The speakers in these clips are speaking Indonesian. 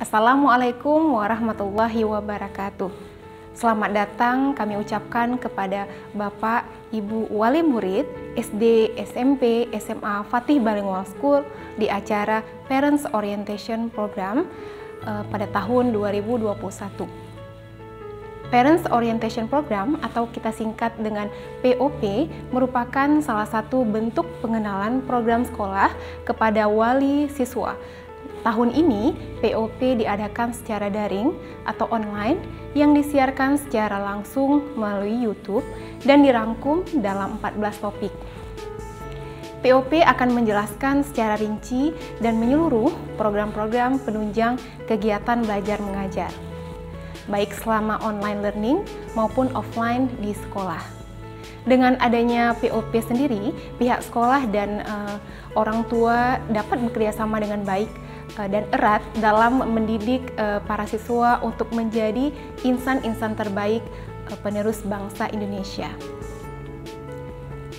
Assalamualaikum warahmatullahi wabarakatuh. Selamat datang kami ucapkan kepada Bapak, Ibu wali murid SD, SMP, SMA Fatih Bilingual School di acara Parents Orientation Program pada tahun 2021. Parents Orientation Program atau kita singkat dengan POP merupakan salah satu bentuk pengenalan program sekolah kepada wali siswa. Tahun ini, POP diadakan secara daring atau online yang disiarkan secara langsung melalui YouTube dan dirangkum dalam 14 topik. POP akan menjelaskan secara rinci dan menyeluruh program-program penunjang kegiatan belajar mengajar, baik selama online learning maupun offline di sekolah. Dengan adanya POP sendiri, pihak sekolah dan orang tua dapat bekerjasama dengan baik dan erat dalam mendidik para siswa untuk menjadi insan-insan terbaik penerus bangsa Indonesia.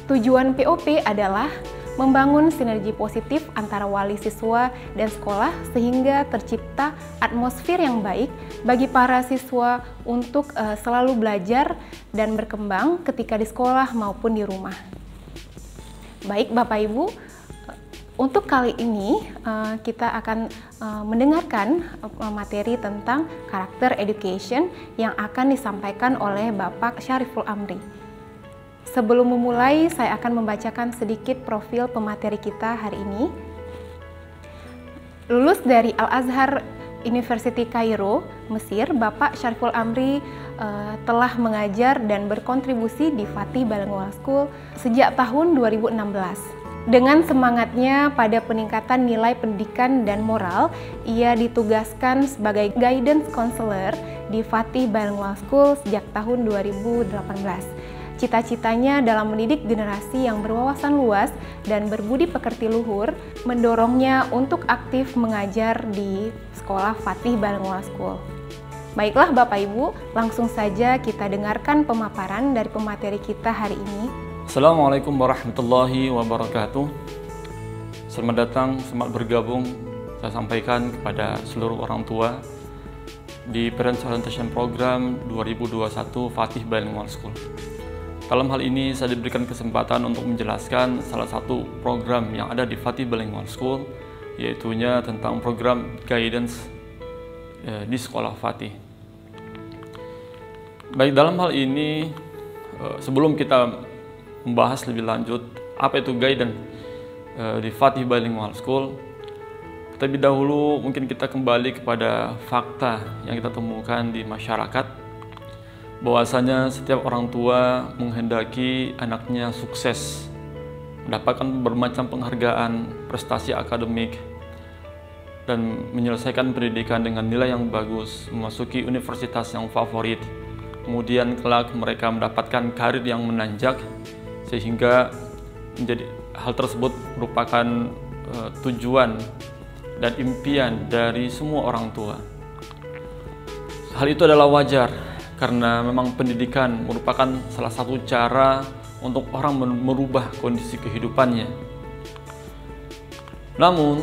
Tujuan POP adalah membangun sinergi positif antara wali siswa dan sekolah sehingga tercipta atmosfer yang baik bagi para siswa untuk selalu belajar dan berkembang ketika di sekolah maupun di rumah. Baik Bapak Ibu, untuk kali ini kita akan mendengarkan materi tentang karakter education yang akan disampaikan oleh Bapak Syariful Amri. Sebelum memulai, saya akan membacakan sedikit profil pemateri kita hari ini. Lulus dari Al-Azhar University Kairo, Mesir, Bapak Syariful Amri telah mengajar dan berkontribusi di Fatih Bilingual School sejak tahun 2016. Dengan semangatnya pada peningkatan nilai pendidikan dan moral, ia ditugaskan sebagai guidance counselor di Fatih Bilingual School sejak tahun 2018. Cita-citanya dalam mendidik generasi yang berwawasan luas dan berbudi pekerti luhur, mendorongnya untuk aktif mengajar di sekolah Fatih Bilingual School. Baiklah Bapak Ibu, langsung saja kita dengarkan pemaparan dari pemateri kita hari ini. Assalamualaikum warahmatullahi wabarakatuh. Selamat datang, selamat bergabung. Saya sampaikan kepada seluruh orang tua di Parents Orientation Program 2021 Fatih Bilingual School. Dalam hal ini saya diberikan kesempatan untuk menjelaskan salah satu program yang ada di Fatih Bilingual School, yaitunya tentang program guidance di sekolah Fatih. Baik, dalam hal ini sebelum kita membahas lebih lanjut apa itu guidance di Fatih Bilingual School, terlebih dahulu mungkin kita kembali kepada fakta yang kita temukan di masyarakat, bahwasanya setiap orang tua menghendaki anaknya sukses, mendapatkan bermacam penghargaan, prestasi akademik, dan menyelesaikan pendidikan dengan nilai yang bagus, memasuki universitas yang favorit, kemudian kelak mereka mendapatkan karir yang menanjak, sehingga menjadi hal tersebut merupakan tujuan dan impian dari semua orang tua. Hal itu adalah wajar karena memang pendidikan merupakan salah satu cara untuk orang merubah kondisi kehidupannya. Namun,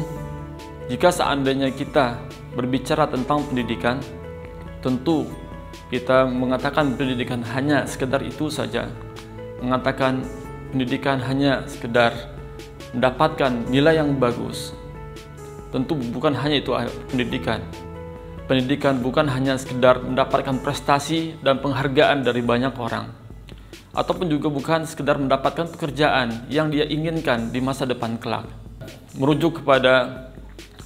jika seandainya kita berbicara tentang pendidikan, tentu kita mengatakan pendidikan hanya sekedar itu saja. Mengatakan pendidikan hanya sekedar mendapatkan nilai yang bagus. Tentu bukan hanya itu pendidikan. Pendidikan bukan hanya sekedar mendapatkan prestasi dan penghargaan dari banyak orang. Ataupun juga bukan sekedar mendapatkan pekerjaan yang dia inginkan di masa depan kelak. Merujuk kepada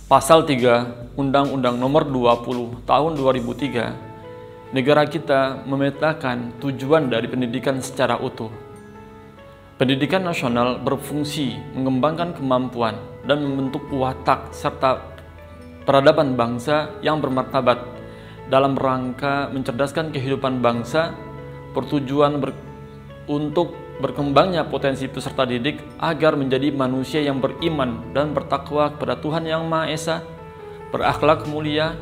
Pasal 3 Undang-Undang Nomor 20 Tahun 2003, negara kita memetakan tujuan dari pendidikan secara utuh. Pendidikan nasional berfungsi mengembangkan kemampuan dan membentuk watak serta peradaban bangsa yang bermartabat dalam rangka mencerdaskan kehidupan bangsa, bertujuan untuk berkembangnya potensi peserta didik agar menjadi manusia yang beriman dan bertakwa kepada Tuhan Yang Maha Esa, berakhlak mulia,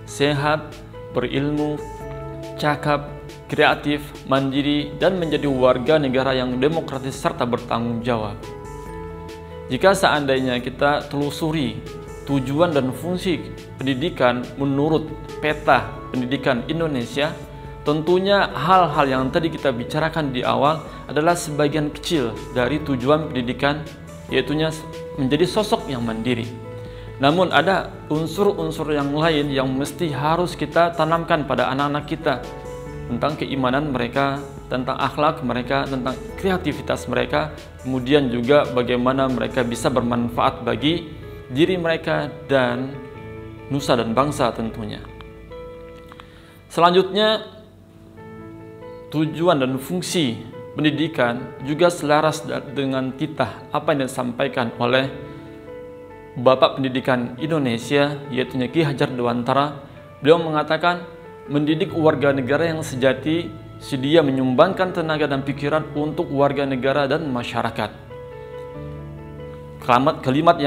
sehat, berilmu, cakap, kreatif, mandiri, dan menjadi warga negara yang demokratis serta bertanggung jawab. Jika seandainya kita telusuri tujuan dan fungsi pendidikan menurut peta pendidikan Indonesia, tentunya hal-hal yang tadi kita bicarakan di awal adalah sebagian kecil dari tujuan pendidikan, yaitu menjadi sosok yang mandiri. Namun ada unsur-unsur yang lain yang mesti harus kita tanamkan pada anak-anak kita, tentang keimanan mereka, tentang akhlak mereka, tentang kreativitas mereka, kemudian juga bagaimana mereka bisa bermanfaat bagi diri mereka dan nusa dan bangsa tentunya. Selanjutnya, tujuan dan fungsi pendidikan juga selaras dengan titah apa yang disampaikan oleh Bapak Pendidikan Indonesia, yaitu Ki Hajar Dewantara. Beliau mengatakan, mendidik warga negara yang sejati, sedia menyumbangkan tenaga dan pikiran untuk warga negara dan masyarakat. Kalimat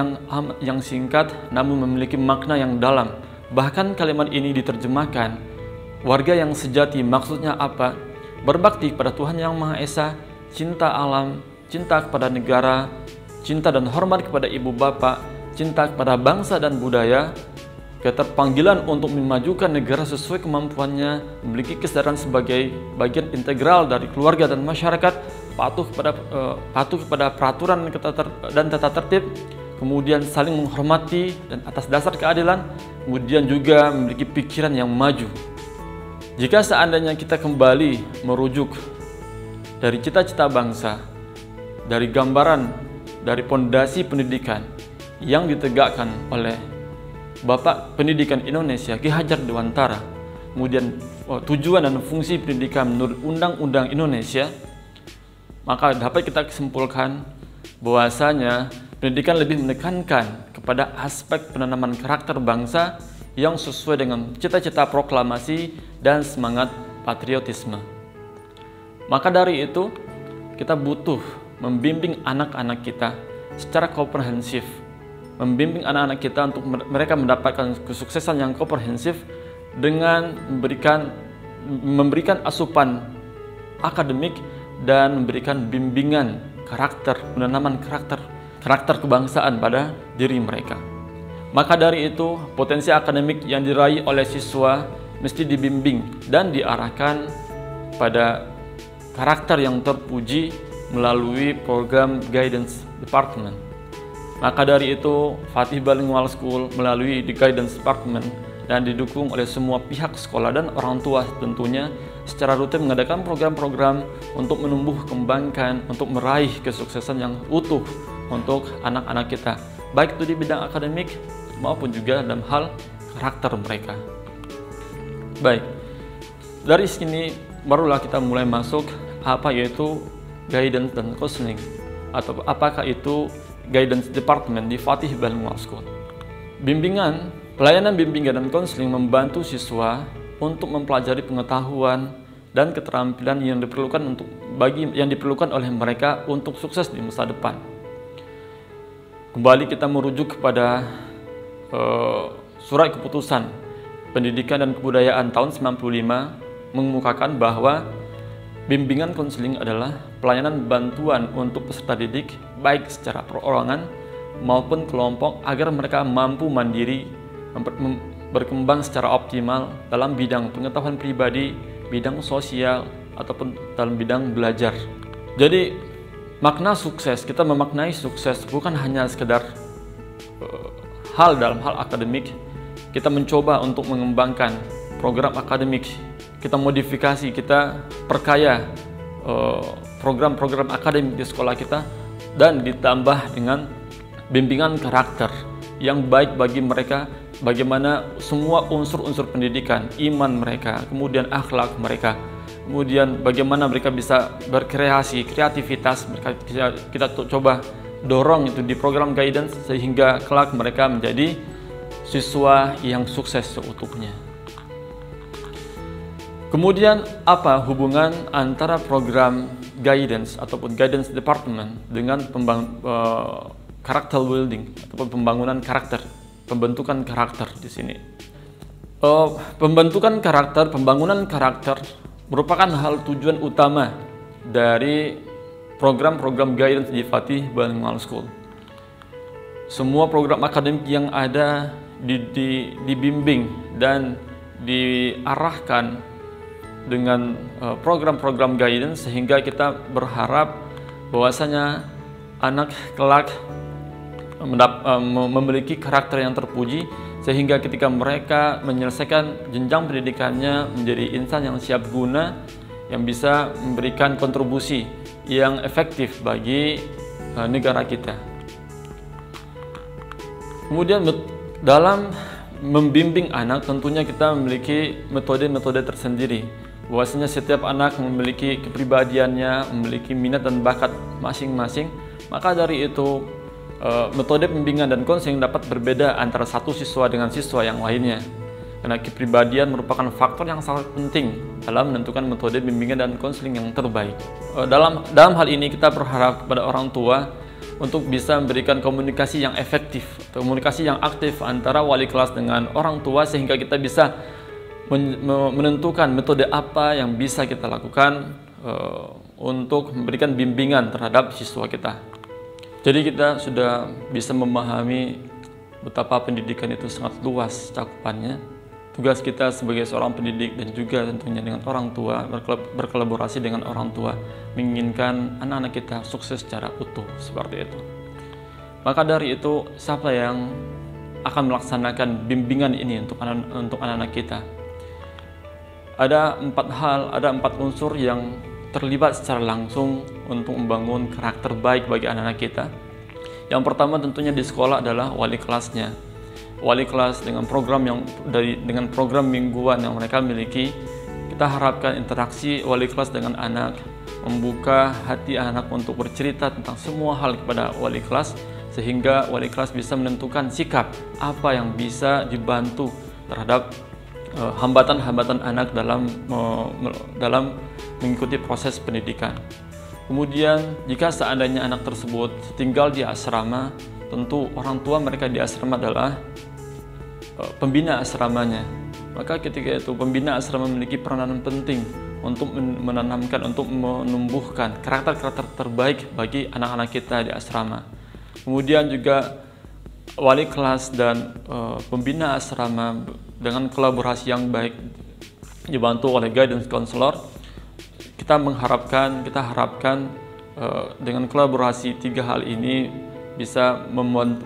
yang singkat namun memiliki makna yang dalam. Bahkan kalimat ini diterjemahkan, warga yang sejati maksudnya apa? Berbakti pada Tuhan Yang Maha Esa, cinta alam, cinta kepada negara, cinta dan hormat kepada ibu bapak, cinta kepada bangsa dan budaya, keterpanggilan untuk memajukan negara sesuai kemampuannya, memiliki kesadaran sebagai bagian integral dari keluarga dan masyarakat, patuh kepada peraturan dan tata tertib, kemudian saling menghormati dan atas dasar keadilan, kemudian juga memiliki pikiran yang maju. Jika seandainya kita kembali merujuk dari cita-cita bangsa, dari gambaran, dari pondasi pendidikan yang ditegakkan oleh Bapak Pendidikan Indonesia Ki Hajar Dewantara, kemudian tujuan dan fungsi pendidikan menurut Undang-Undang Indonesia, maka dapat kita simpulkan bahwasanya pendidikan lebih menekankan kepada aspek penanaman karakter bangsa yang sesuai dengan cita-cita proklamasi dan semangat patriotisme. Maka dari itu, kita butuh membimbing anak-anak kita secara komprehensif, membimbing anak-anak kita untuk mereka mendapatkan kesuksesan yang komprehensif dengan memberikan asupan akademik dan memberikan bimbingan karakter, penanaman karakter kebangsaan pada diri mereka. Maka dari itu, potensi akademik yang diraih oleh siswa mesti dibimbing dan diarahkan pada karakter yang terpuji melalui program Guidance Department. Maka dari itu, Fatih Bilingual School melalui The Guidance Department dan didukung oleh semua pihak sekolah dan orang tua tentunya secara rutin mengadakan program-program untuk menumbuh kembangkan, untuk meraih kesuksesan yang utuh untuk anak-anak kita, baik itu di bidang akademik maupun juga dalam hal karakter mereka. Baik, dari sini barulah kita mulai masuk apa yaitu guidance dan counseling, atau apakah itu guidance department di Fatih Bilingual School. Pelayanan bimbingan dan konseling membantu siswa untuk mempelajari pengetahuan dan keterampilan yang diperlukan oleh mereka untuk sukses di masa depan. Kembali kita merujuk kepada Surat Keputusan Pendidikan dan Kebudayaan tahun 95 mengemukakan bahwa bimbingan konseling adalah pelayanan bantuan untuk peserta didik baik secara perorangan maupun kelompok agar mereka mampu mandiri berkembang secara optimal dalam bidang pengetahuan pribadi, bidang sosial, ataupun dalam bidang belajar. Jadi makna sukses, kita memaknai sukses bukan hanya sekedar dalam hal akademik. Kita mencoba untuk mengembangkan program akademik, kita modifikasi, kita perkaya program-program akademik di sekolah kita, dan ditambah dengan bimbingan karakter yang baik bagi mereka, bagaimana semua unsur-unsur pendidikan, iman mereka, kemudian akhlak mereka, kemudian bagaimana mereka bisa berkreasi, kreativitas mereka, kita coba dorong itu di program guidance sehingga kelak mereka menjadi siswa yang sukses seutuhnya. Kemudian apa hubungan antara program guidance ataupun guidance department dengan karakter building ataupun pembangunan karakter, pembentukan karakter di sini? Pembentukan karakter, pembangunan karakter merupakan hal tujuan utama dari program-program guidance di Fatih Bilingual School. semua program akademik yang ada dibimbing dan diarahkan dengan program-program guidance, sehingga kita berharap bahwasanya anak kelak memiliki karakter yang terpuji, sehingga ketika mereka menyelesaikan jenjang pendidikannya menjadi insan yang siap guna, yang bisa memberikan kontribusi yang efektif bagi negara kita. Kemudian dalam membimbing anak tentunya kita memiliki metode-metode tersendiri, bahwasanya setiap anak memiliki kepribadiannya, memiliki minat dan bakat masing-masing. Maka dari itu metode pembimbingan dan konseling dapat berbeda antara satu siswa dengan siswa yang lainnya, karena kepribadian merupakan faktor yang sangat penting dalam menentukan metode bimbingan dan konseling yang terbaik. Dalam hal ini kita berharap kepada orang tua untuk bisa memberikan komunikasi yang efektif, komunikasi yang aktif antara wali kelas dengan orang tua, sehingga kita bisa menentukan metode apa yang bisa kita lakukan untuk memberikan bimbingan terhadap siswa kita. Jadi kita sudah bisa memahami betapa pendidikan itu sangat luas cakupannya. Tugas kita sebagai seorang pendidik dan juga tentunya dengan orang tua, berkolaborasi dengan orang tua, menginginkan anak-anak kita sukses secara utuh seperti itu. Maka dari itu, siapa yang akan melaksanakan bimbingan ini untuk anak-anak kita? Ada 4 hal, ada 4 unsur yang terlibat secara langsung untuk membangun karakter baik bagi anak-anak kita. Yang pertama tentunya di sekolah adalah wali kelasnya. Wali kelas dengan program mingguan yang mereka miliki, kita harapkan interaksi wali kelas dengan anak, membuka hati anak untuk bercerita tentang semua hal kepada wali kelas, sehingga wali kelas bisa menentukan sikap apa yang bisa dibantu terhadap hambatan-hambatan anak dalam mengikuti proses pendidikan. Kemudian jika seandainya anak tersebut tinggal di asrama, tentu orang tua mereka di asrama adalah pembina asramanya. Maka ketika itu pembina asrama memiliki peranan penting untuk menanamkan, untuk menumbuhkan karakter-karakter terbaik bagi anak-anak kita di asrama. Kemudian juga wali kelas dan pembina asrama dengan kolaborasi yang baik dibantu oleh guidance counselor, kita harapkan dengan kolaborasi 3 hal ini bisa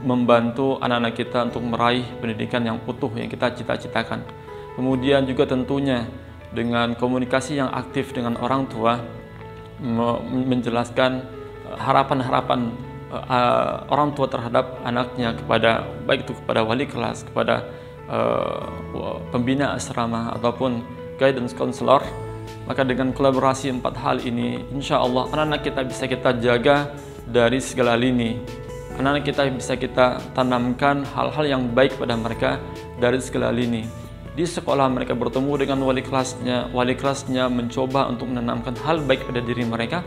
membantu anak-anak kita untuk meraih pendidikan yang utuh yang kita cita-citakan. Kemudian juga tentunya dengan komunikasi yang aktif dengan orang tua, menjelaskan harapan-harapan orang tua terhadap anaknya, baik itu kepada wali kelas, kepada pembina asrama ataupun guidance counselor. Maka dengan kolaborasi 4 hal ini, insya Allah anak-anak kita bisa kita jaga dari segala lini. Anak-anak kita bisa kita tanamkan hal-hal yang baik pada mereka dari segala lini. Di sekolah mereka bertemu dengan wali kelasnya mencoba untuk menanamkan hal baik pada diri mereka.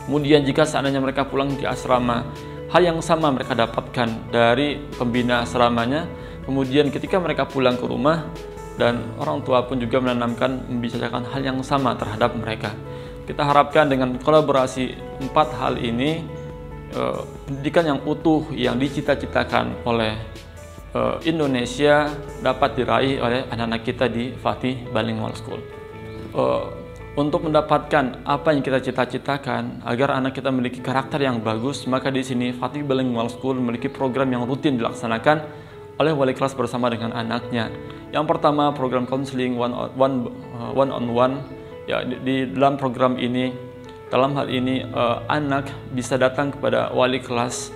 Kemudian jika seandainya mereka pulang di asrama, hal yang sama mereka dapatkan dari pembina asramanya. Kemudian ketika mereka pulang ke rumah, dan orang tua pun juga menanamkan, membicarakan hal yang sama terhadap mereka. Kita harapkan dengan kolaborasi 4 hal ini, pendidikan yang utuh yang dicita-citakan oleh Indonesia dapat diraih oleh anak-anak kita di Fatih Bilingual School. Untuk mendapatkan apa yang kita cita-citakan agar anak kita memiliki karakter yang bagus, maka di sini Fatih Bilingual School memiliki program yang rutin dilaksanakan oleh wali kelas bersama dengan anaknya. Yang pertama, program konseling one on one. Ya, di dalam program ini, dalam hal ini anak bisa datang kepada wali kelas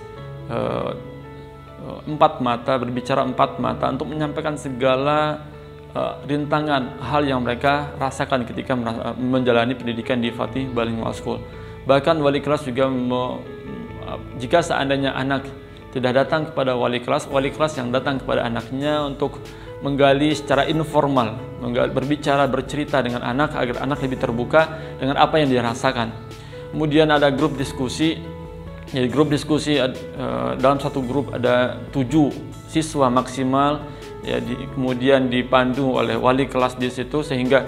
4 mata, berbicara 4 mata untuk menyampaikan segala rintangan hal yang mereka rasakan ketika menjalani pendidikan di Fatih Bilingual School. Bahkan wali kelas juga jika seandainya anak tidak datang kepada wali kelas yang datang kepada anaknya untuk menggali secara informal, bercerita dengan anak agar anak lebih terbuka dengan apa yang dia rasakan. Kemudian ada grup diskusi. Jadi grup diskusi dalam satu grup ada 7 siswa maksimal. Ya, kemudian dipandu oleh wali kelas di situ sehingga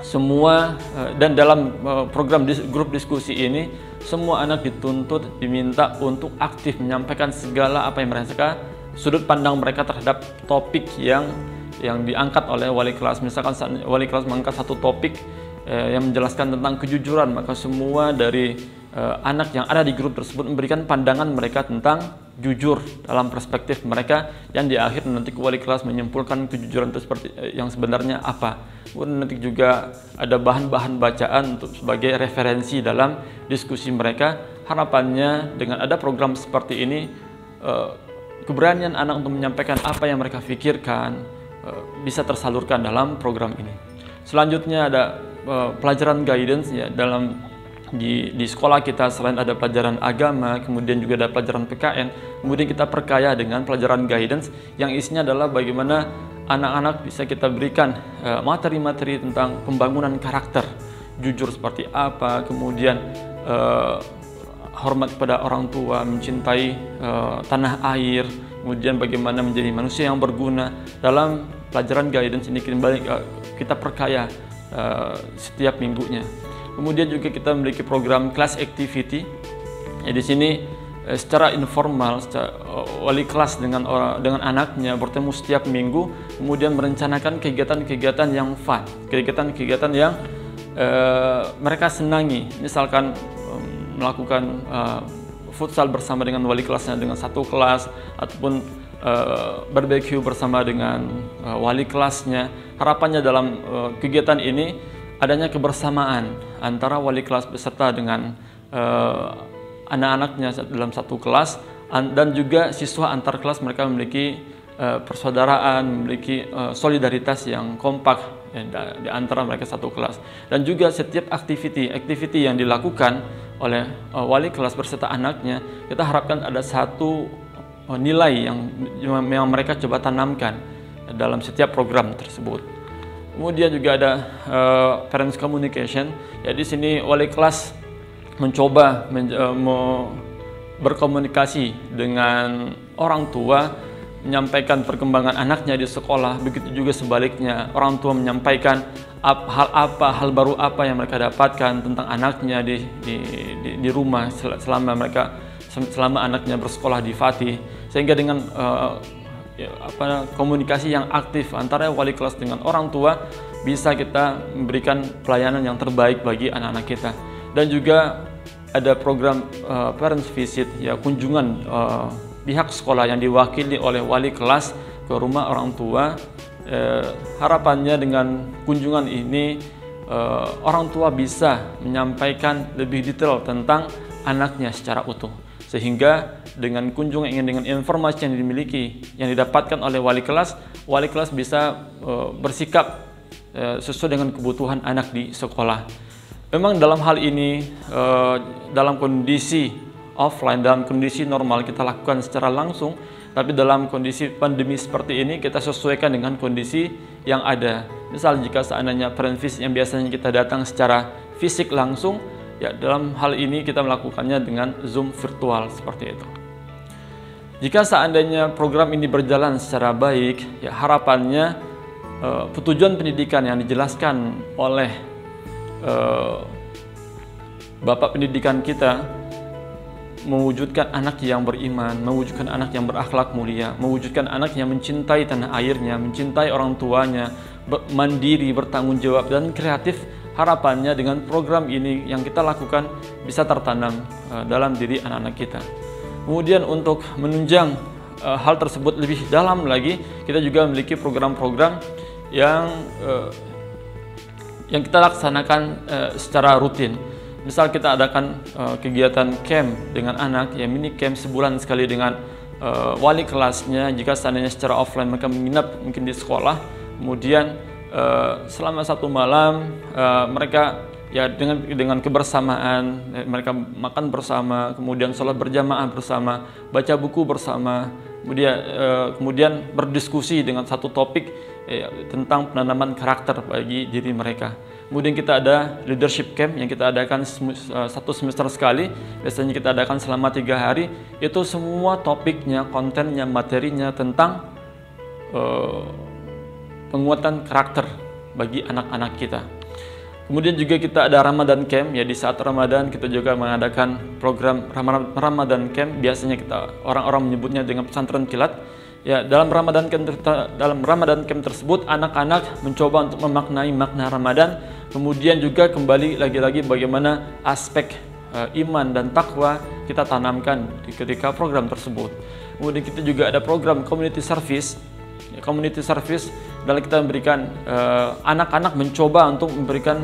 semua dan dalam program grup diskusi ini semua anak dituntut, diminta untuk aktif menyampaikan segala apa yang mereka, sudut pandang mereka terhadap topik yang diangkat oleh wali kelas. Misalkan wali kelas mengangkat satu topik yang menjelaskan tentang kejujuran, maka semua dari anak yang ada di grup tersebut memberikan pandangan mereka tentang jujur dalam perspektif mereka, yang di akhir nanti wali kelas menyimpulkan kejujuran itu seperti yang sebenarnya apa. Kemudian nanti juga ada bahan-bahan bacaan untuk sebagai referensi dalam diskusi mereka. Harapannya dengan ada program seperti ini, keberanian anak untuk menyampaikan apa yang mereka pikirkan bisa tersalurkan dalam program ini. Selanjutnya ada pelajaran guidance ya, di sekolah kita selain ada pelajaran agama, kemudian juga ada pelajaran PKN, kemudian kita perkaya dengan pelajaran guidance yang isinya adalah bagaimana anak-anak bisa kita berikan materi-materi tentang pembangunan karakter, jujur seperti apa, kemudian hormat kepada orang tua, mencintai tanah air, kemudian bagaimana menjadi manusia yang berguna. Dalam pelajaran guidance ini kita perkaya setiap minggunya. Kemudian juga kita memiliki program class activity. Ya, di sini secara informal, wali kelas dengan anaknya bertemu setiap minggu, kemudian merencanakan kegiatan-kegiatan yang fun, kegiatan-kegiatan yang mereka senangi. Misalkan melakukan futsal bersama dengan wali kelasnya dengan satu kelas, ataupun barbecue bersama dengan wali kelasnya. Harapannya dalam kegiatan ini adanya kebersamaan antara wali kelas beserta dengan anak-anaknya dalam satu kelas, dan juga siswa antar kelas. Mereka memiliki persaudaraan, memiliki solidaritas yang kompak di antara mereka satu kelas. Dan juga setiap aktiviti yang dilakukan oleh wali kelas beserta anaknya, kita harapkan ada satu nilai yang mereka coba tanamkan dalam setiap program tersebut. Kemudian juga ada parents communication. Ya, di sini wali kelas mencoba berkomunikasi dengan orang tua, menyampaikan perkembangan anaknya di sekolah. Begitu juga sebaliknya, orang tua menyampaikan hal baru apa yang mereka dapatkan tentang anaknya di rumah selama anaknya bersekolah di Fatih. Sehingga dengan komunikasi yang aktif antara wali kelas dengan orang tua, bisa kita memberikan pelayanan yang terbaik bagi anak-anak kita. Dan juga ada program parents visit, ya, kunjungan pihak sekolah yang diwakili oleh wali kelas ke rumah orang tua. Harapannya dengan kunjungan ini orang tua bisa menyampaikan lebih detail tentang anaknya secara utuh, sehingga dengan kunjungan dengan informasi yang dimiliki, yang didapatkan oleh wali kelas bisa bersikap sesuai dengan kebutuhan anak di sekolah. Memang dalam hal ini, dalam kondisi offline, dalam kondisi normal kita lakukan secara langsung, tapi dalam kondisi pandemi seperti ini kita sesuaikan dengan kondisi yang ada. Misal jika seandainya parent visit yang biasanya kita datang secara fisik langsung, ya dalam hal ini kita melakukannya dengan Zoom virtual seperti itu. Jika seandainya program ini berjalan secara baik, ya harapannya tujuan pendidikan yang dijelaskan oleh Bapak pendidikan kita, mewujudkan anak yang beriman, mewujudkan anak yang berakhlak mulia, mewujudkan anak yang mencintai tanah airnya, mencintai orang tuanya, mandiri, bertanggung jawab, dan kreatif. Harapannya dengan program ini yang kita lakukan bisa tertanam dalam diri anak-anak kita. Kemudian untuk menunjang hal tersebut lebih dalam lagi, kita juga memiliki program-program yang kita laksanakan secara rutin. Misal kita adakan kegiatan camp dengan anak, ya mini camp sebulan sekali dengan wali kelasnya. Jika seandainya secara offline mereka menginap mungkin di sekolah, kemudian selama satu malam mereka ya dengan kebersamaan, mereka makan bersama, kemudian sholat berjamaah bersama, baca buku bersama, kemudian berdiskusi dengan satu topik tentang penanaman karakter bagi diri mereka. Kemudian kita ada leadership camp yang kita adakan satu semester sekali, biasanya kita adakan selama 3 hari. Itu semua topiknya, kontennya, materinya tentang penguatan karakter bagi anak-anak kita. Kemudian juga kita ada Ramadan Camp, ya di saat Ramadan kita juga mengadakan program Ramadan Camp. Biasanya kita orang-orang menyebutnya dengan pesantren kilat. Ya, dalam Ramadan Camp tersebut anak-anak mencoba untuk memaknai makna Ramadan. Kemudian juga kembali lagi-lagi bagaimana aspek iman dan takwa kita tanamkan ketika program tersebut. Kemudian kita juga ada program community service. Community service dalam kita memberikan anak-anak mencoba untuk memberikan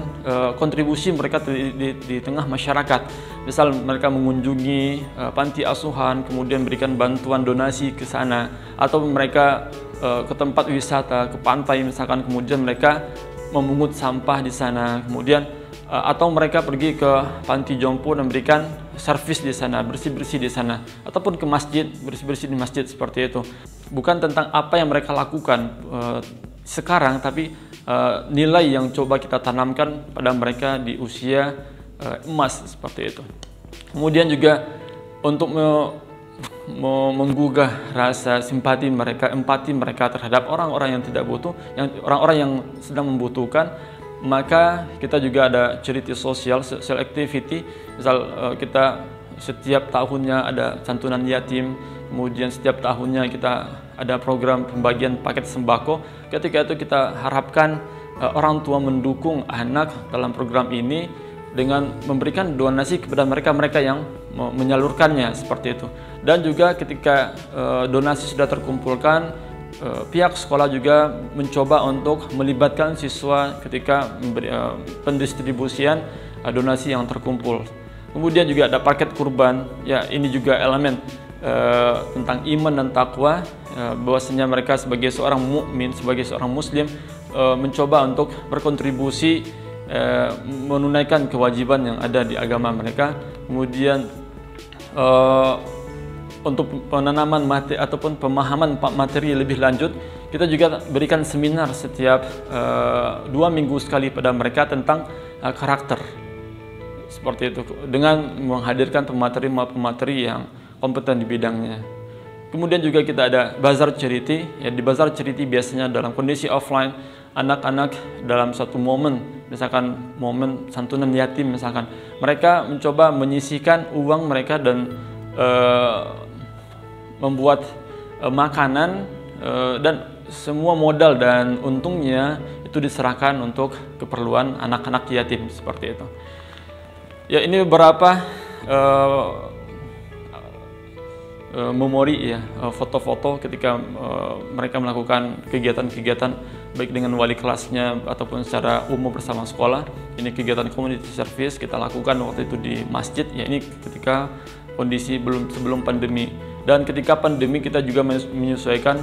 kontribusi mereka di tengah masyarakat. Misal mereka mengunjungi panti asuhan, kemudian memberikan bantuan donasi ke sana, atau mereka ke tempat wisata, ke pantai misalkan, kemudian mereka memungut sampah di sana, kemudian atau mereka pergi ke panti jompo dan memberikan servis di sana, bersih-bersih di sana, ataupun ke masjid, bersih-bersih di masjid, seperti itu. Bukan tentang apa yang mereka lakukan sekarang, tapi nilai yang coba kita tanamkan pada mereka di usia emas, seperti itu. Kemudian juga untuk menggugah rasa simpati mereka, empati mereka terhadap orang-orang yang tidak butuh, orang-orang yang sedang membutuhkan. Maka kita juga ada charity sosial, social activity. Misal kita setiap tahunnya ada santunan yatim, kemudian setiap tahunnya kita ada program pembagian paket sembako. Ketika itu kita harapkan orang tua mendukung anak dalam program ini dengan memberikan donasi kepada mereka yang menyalurkannya, seperti itu. Dan juga ketika donasi sudah terkumpulkan, pihak sekolah juga mencoba untuk melibatkan siswa ketika pendistribusian donasi yang terkumpul. Kemudian juga ada paket kurban, ya ini juga elemen tentang iman dan takwa, bahwasanya mereka sebagai seorang mukmin, sebagai seorang muslim, mencoba untuk berkontribusi menunaikan kewajiban yang ada di agama mereka. Kemudian untuk penanaman materi ataupun pemahaman materi lebih lanjut, kita juga berikan seminar setiap 2 minggu sekali pada mereka tentang karakter, seperti itu, dengan menghadirkan pemateri yang kompeten di bidangnya. Kemudian juga kita ada bazar charity. Ya, di bazar charity biasanya dalam kondisi offline, anak-anak dalam satu momen, misalkan momen santunan yatim misalkan, mereka mencoba menyisihkan uang mereka dan membuat makanan, dan semua modal dan untungnya itu diserahkan untuk keperluan anak-anak yatim, seperti itu. Ya, ini beberapa memori, ya, foto-foto ketika mereka melakukan kegiatan-kegiatan baik dengan wali kelasnya ataupun secara umum bersama sekolah. Ini kegiatan community service kita lakukan waktu itu di masjid, ya ini ketika kondisi sebelum pandemi. Dan ketika pandemi kita juga menyesuaikan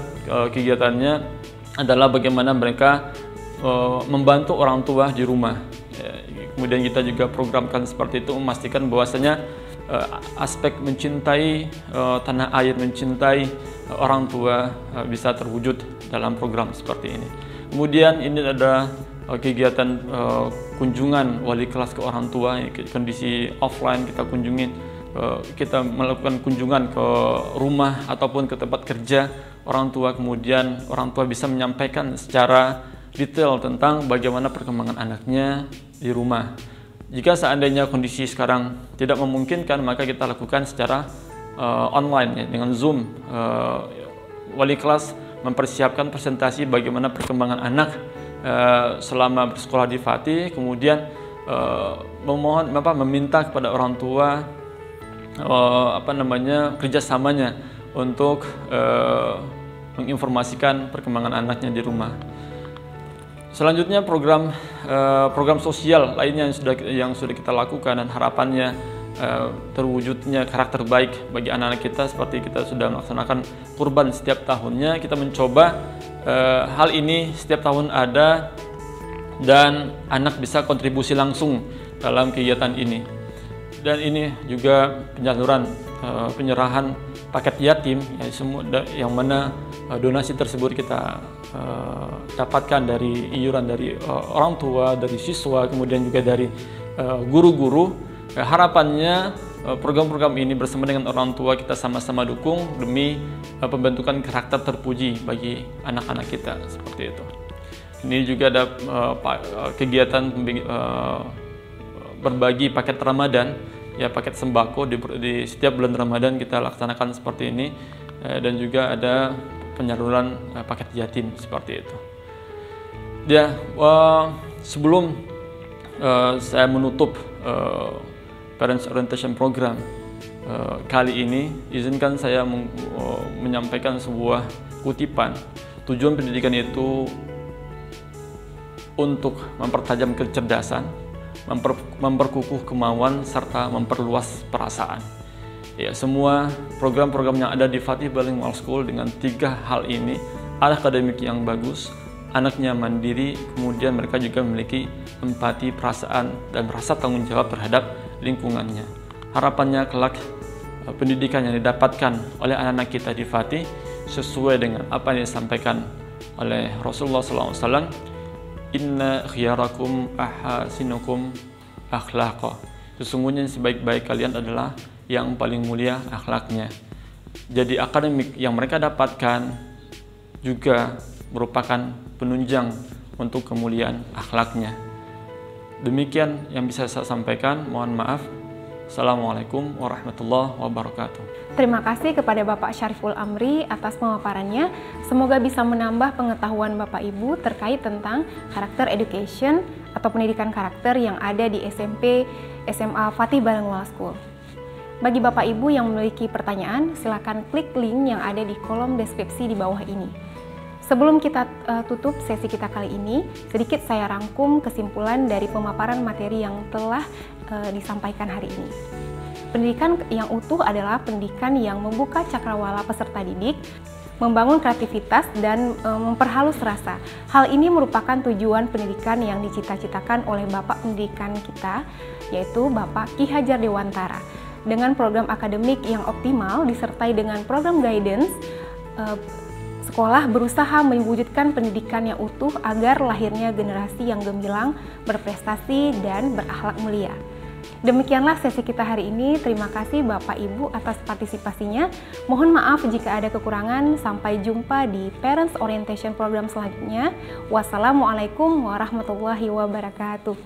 kegiatannya adalah bagaimana mereka membantu orang tua di rumah. Kemudian kita juga programkan seperti itu, memastikan bahwasanya aspek mencintai tanah air, mencintai orang tua bisa terwujud dalam program seperti ini. Kemudian ini ada kegiatan kunjungan wali kelas ke orang tua, kondisi offline kita kunjungin. Kita melakukan kunjungan ke rumah ataupun ke tempat kerja orang tua, kemudian orang tua bisa menyampaikan secara detail tentang bagaimana perkembangan anaknya di rumah. Jika seandainya kondisi sekarang tidak memungkinkan, maka kita lakukan secara online, ya, dengan Zoom. Wali kelas mempersiapkan presentasi bagaimana perkembangan anak selama bersekolah di Fatih, kemudian meminta kepada orang tua kerjasamanya untuk menginformasikan perkembangan anaknya di rumah. Selanjutnya program sosial lainnya yang sudah kita lakukan, dan harapannya terwujudnya karakter baik bagi anak-anak kita, seperti kita sudah melaksanakan kurban setiap tahunnya. Kita mencoba hal ini setiap tahun ada, dan anak bisa kontribusi langsung dalam kegiatan ini. Dan ini juga penyerahan paket yatim, yang mana donasi tersebut kita dapatkan dari iuran dari orang tua, dari siswa, kemudian juga dari guru-guru. Harapannya program-program ini bersama dengan orang tua kita sama-sama dukung demi pembentukan karakter terpuji bagi anak-anak kita, seperti itu. Ini juga ada kegiatan berbagi paket Ramadan, ya paket sembako di setiap bulan Ramadan kita laksanakan seperti ini, dan juga ada penyaluran paket yatim seperti itu. Ya, sebelum saya menutup Parents Orientation Program kali ini, izinkan saya menyampaikan sebuah kutipan. Tujuan pendidikan itu untuk mempertajam kecerdasan, memperkukuh kemauan, serta memperluas perasaan. Ya, semua program-program yang ada di Fatih Bilingual School dengan 3 hal ini, akademik yang bagus, anaknya mandiri, kemudian mereka juga memiliki empati, perasaan, dan rasa tanggung jawab terhadap lingkungannya. Harapannya kelak pendidikan yang didapatkan oleh anak-anak kita di Fatih sesuai dengan apa yang disampaikan oleh Rasulullah SAW. Inna khiyarakum ahasinukum akhlaqa. Sesungguhnya sebaik-baik kalian adalah yang paling mulia akhlaknya. Jadi akademik yang mereka dapatkan juga merupakan penunjang untuk kemuliaan akhlaknya. Demikian yang bisa saya sampaikan. Mohon maaf. Assalamualaikum warahmatullahi wabarakatuh. Terima kasih kepada Bapak Syariful Amri atas pemaparannya. Semoga bisa menambah pengetahuan Bapak Ibu terkait tentang karakter education atau pendidikan karakter yang ada di SMP SMA Fatih Bilingual School. Bagi Bapak Ibu yang memiliki pertanyaan, silakan klik link yang ada di kolom deskripsi di bawah ini. Sebelum kita tutup sesi kita kali ini, sedikit saya rangkum kesimpulan dari pemaparan materi yang telah disampaikan hari ini. Pendidikan yang utuh adalah pendidikan yang membuka cakrawala peserta didik, membangun kreativitas, dan memperhalus rasa. Hal ini merupakan tujuan pendidikan yang dicita-citakan oleh Bapak Pendidikan kita, yaitu Bapak Ki Hajar Dewantara. Dengan program akademik yang optimal disertai dengan program guidance, sekolah berusaha mewujudkan pendidikan yang utuh agar lahirnya generasi yang gemilang, berprestasi, dan berakhlak mulia. Demikianlah sesi kita hari ini. Terima kasih Bapak Ibu atas partisipasinya. Mohon maaf jika ada kekurangan. Sampai jumpa di Parents Orientation Program selanjutnya. Wassalamualaikum warahmatullahi wabarakatuh.